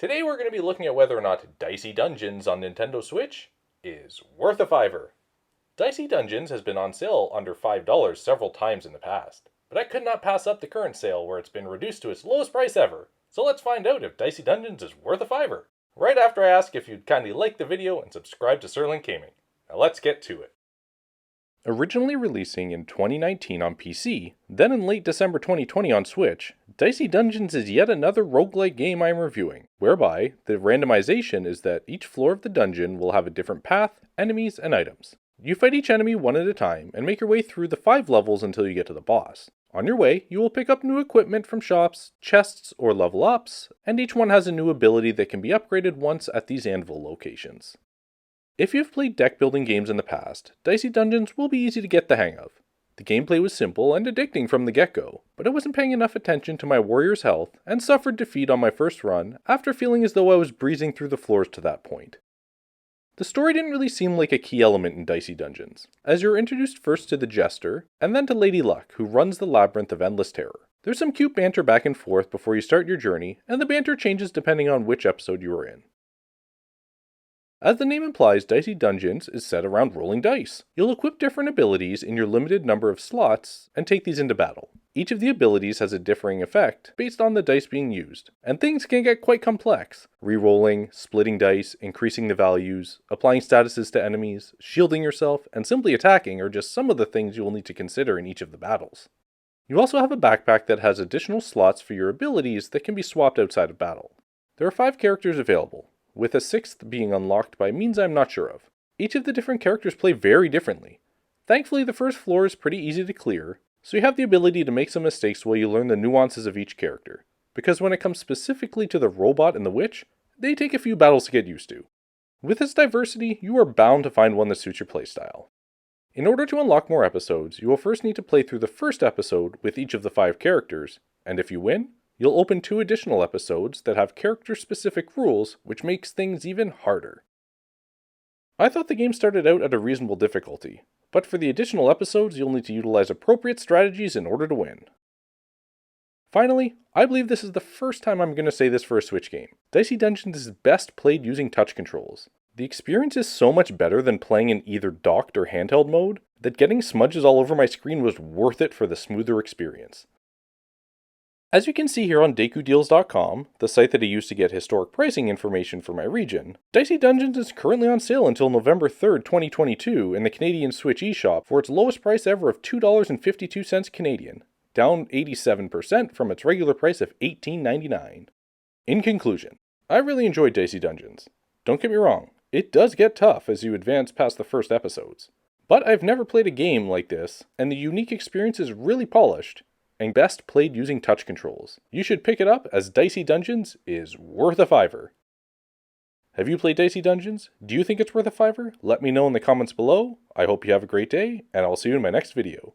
Today we're going to be looking at whether or not Dicey Dungeons on Nintendo Switch is worth a fiver. Dicey Dungeons has been on sale under $5 several times in the past, but I could not pass up the current sale where it's been reduced to its lowest price ever. So let's find out if Dicey Dungeons is worth a fiver. Right after I ask if you'd kindly like the video and subscribe to SirLink Gaming. Now let's get to it. Originally releasing in 2019 on PC, then in late December 2020 on Switch, Dicey Dungeons is yet another roguelike game I am reviewing, whereby the randomization is that each floor of the dungeon will have a different path, enemies, and items. You fight each enemy one at a time and make your way through the 5 levels until you get to the boss. On your way, you will pick up new equipment from shops, chests, or level ups, and each one has a new ability that can be upgraded once at these anvil locations. If you've played deck building games in the past, Dicey Dungeons will be easy to get the hang of. The gameplay was simple and addicting from the get-go, but I wasn't paying enough attention to my warrior's health and suffered defeat on my first run after feeling as though I was breezing through the floors to that point. The story didn't really seem like a key element in Dicey Dungeons, as you're introduced first to the Jester, and then to Lady Luck, who runs the Labyrinth of Endless Terror. There's some cute banter back and forth before you start your journey, and the banter changes depending on which episode you are in. As the name implies, Dicey Dungeons is set around rolling dice. You'll equip different abilities in your limited number of slots and take these into battle. Each of the abilities has a differing effect based on the dice being used, and things can get quite complex. Re-rolling, splitting dice, increasing the values, applying statuses to enemies, shielding yourself, and simply attacking are just some of the things you will need to consider in each of the battles. You also have a backpack that has additional slots for your abilities that can be swapped outside of battle. There are 5 characters available, with a 6th being unlocked by means I'm not sure of. Each of the different characters play very differently. Thankfully, the first floor is pretty easy to clear, so you have the ability to make some mistakes while you learn the nuances of each character, because when it comes specifically to the robot and the witch, they take a few battles to get used to. With this diversity, you are bound to find one that suits your playstyle. In order to unlock more episodes, you will first need to play through the first episode with each of the 5 characters, and if you win, you'll open 2 additional episodes that have character-specific rules, which makes things even harder. I thought the game started out at a reasonable difficulty, but for the additional episodes you'll need to utilize appropriate strategies in order to win. Finally, I believe this is the first time I'm going to say this for a Switch game. Dicey Dungeons is best played using touch controls. The experience is so much better than playing in either docked or handheld mode, that getting smudges all over my screen was worth it for the smoother experience. As you can see here on DekuDeals.com, the site that I use to get historic pricing information for my region, Dicey Dungeons is currently on sale until November 3rd, 2022 in the Canadian Switch eShop for its lowest price ever of $2.52 Canadian, down 87% from its regular price of $18.99. In conclusion, I really enjoyed Dicey Dungeons. Don't get me wrong, it does get tough as you advance past the first episodes. But I've never played a game like this, and the unique experience is really polished, and best played using touch controls. You should pick it up as Dicey Dungeons is worth a fiver. Have you played Dicey Dungeons? Do you think it's worth a fiver? Let me know in the comments below. I hope you have a great day, and I'll see you in my next video.